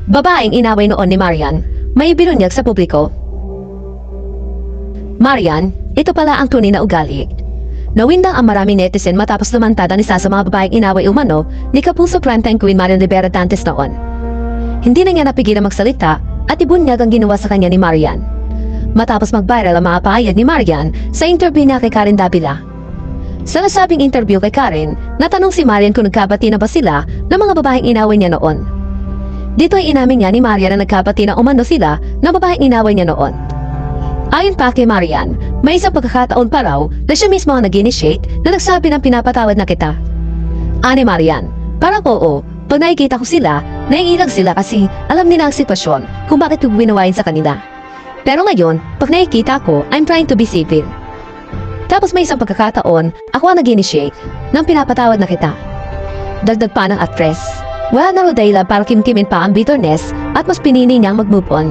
Babaeng inaway noon ni Marian, may binunyag sa publiko. Marian, ito pala ang tunay na ugali. Nawindang ang maraming netizen matapos lumantad ang isa sa mga babaeng inaway umano ni Kapuso Primetime Queen Marian Rivera Dantes noon. Hindi na niya napigilan magsalita at ibunyag ang ginawa sa kanya ni Marian. Matapos mag-viral ang mga pahayag ni Marian sa interview niya kay Karen Davila. Sa nasabing interview kay Karen, natanong si Marian kung nagkabati na ba sila ng mga babaeng inaway niya noon. Dito ay inamin niya ni Marian na nagkabati na umano sila ng babaeng inaway niya noon. Ayon pa kay Marian, may isang pagkakataon pa raw na siya mismo ang nag-initiate na nagsabi ng pinapatawad na kita. Ani Marian, parang oo, pag nakikita ko sila, naiilag sila kasi alam nila ang sitwasyon kung bakit ko ginawain sa kanila. Pero ngayon, pag nakikita ko, I'm trying to be civil. Tapos may isang pagkakataon, ako ang nag-initiate nang pinapatawad na kita. Dagdag pa ng actress. Wala na raw dahilan para kimkimin pa ang bitterness at mas pinili niyang mag-move on.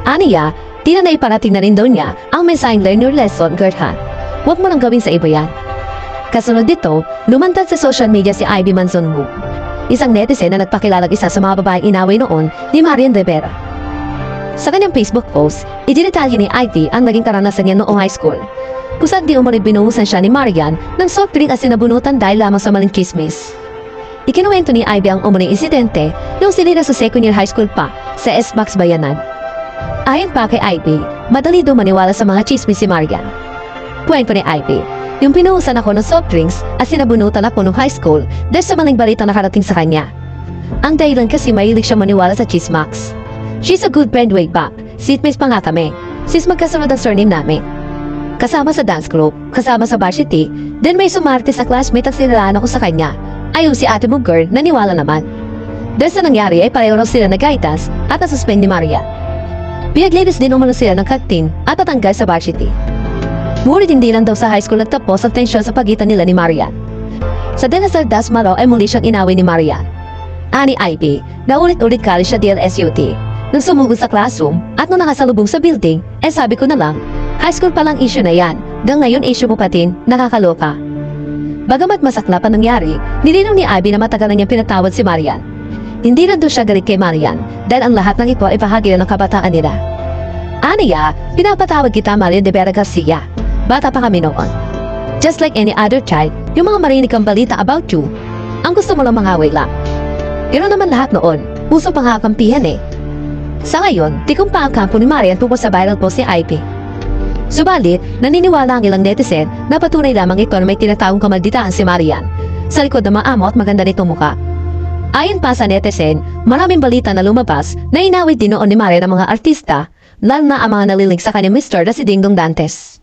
Aniya, di na naiparating na rin daw niya ang mensaheng learn your lesson, Gerthan. Huwag mo nang gawin sa iba yan. Kasunod dito, lumantad sa social media si Ivy Manzonwu, isang netizen na nagpakilalang isa sa mga babaeng inaway noon ni Marian Rivera. Sa kanyang Facebook post, idinitalya ni Ivy ang naging karanasan niya noong high school. Kung saan di umano'y binuhusan siya ni Marian ng soft drink at sinabunutan dahil lamang sa maling chismis. Ikinuwento ni Ivy ang umano'y insidente nung sinira sa second year high school pa sa S-Box Bayanan. Ayon pa kay Ivy, madali daw maniwala sa mga chismis si Marian. Kwento ni Ivy, yung pinuhusan ako ng soft drinks at sinabunutan ako nung high school dahil sa maling balita na nakarating sa kanya. Ang dahilan kasi mahilig siya maniwala sa chismax. She's a good friend way back, seatmates pa nga kami, since magkasunod ang surname namin. Kasama sa dance group, kasama sa varsity, then may sumarte sa classmate at sinalaan ako sa kanya. Ayun si ate mong girl, naniwala naman. Dahil sa nangyari ay pareho raw sila nag-gaitas at nasuspend ni Maria. Pinag-ladies din umano sila ng kaktin at natanggal sa varsity. Ngunit hindi lang daw sa high school nagtapos ang tensyon sa pagitan nila ni Maria. Sa Denasal Dasma raw ay muli siyang inaway ni Maria. Ani Ivy, naulit-ulit college sa DLSUT. Nung sumugod sa classroom at nung nakasalubong sa building, sabi ko na lang, high school palang issue na yan, hanggang ngayon issue mo pa din, nakakaloka. Bagamat masaklap ang nangyari, nilinaw ni Ivy na matagal na niyang pinatawad si Marian. Hindi na doon siya galit kay Marian, dahil ang lahat ng ito ay bahagi na ng kabataan nila. Aniya, pinapatawad kita Marian Rivera Garcia. Bata pa kami noon. Just like any other child, yung mga marinig kang balita about you, ang gusto mo lang mangaway lang. Pero naman lahat noon, puso pang kakampihan eh. Sa ngayon, tikong pa ang kampo ni Marian tungkol sa viral post ni Ivy. Subalit, naniniwala ang ilang netizen na patunay lamang ito na may tinatawang kamalditaan si Marian sa likod ng maamo at maganda nitong muka. Ayon pa sa netizen, maraming balita na lumabas na inawit din noon ni Marian ang mga artista, lalo na ang mga nalilig sa kanyang mister na si Dingdong Dantes.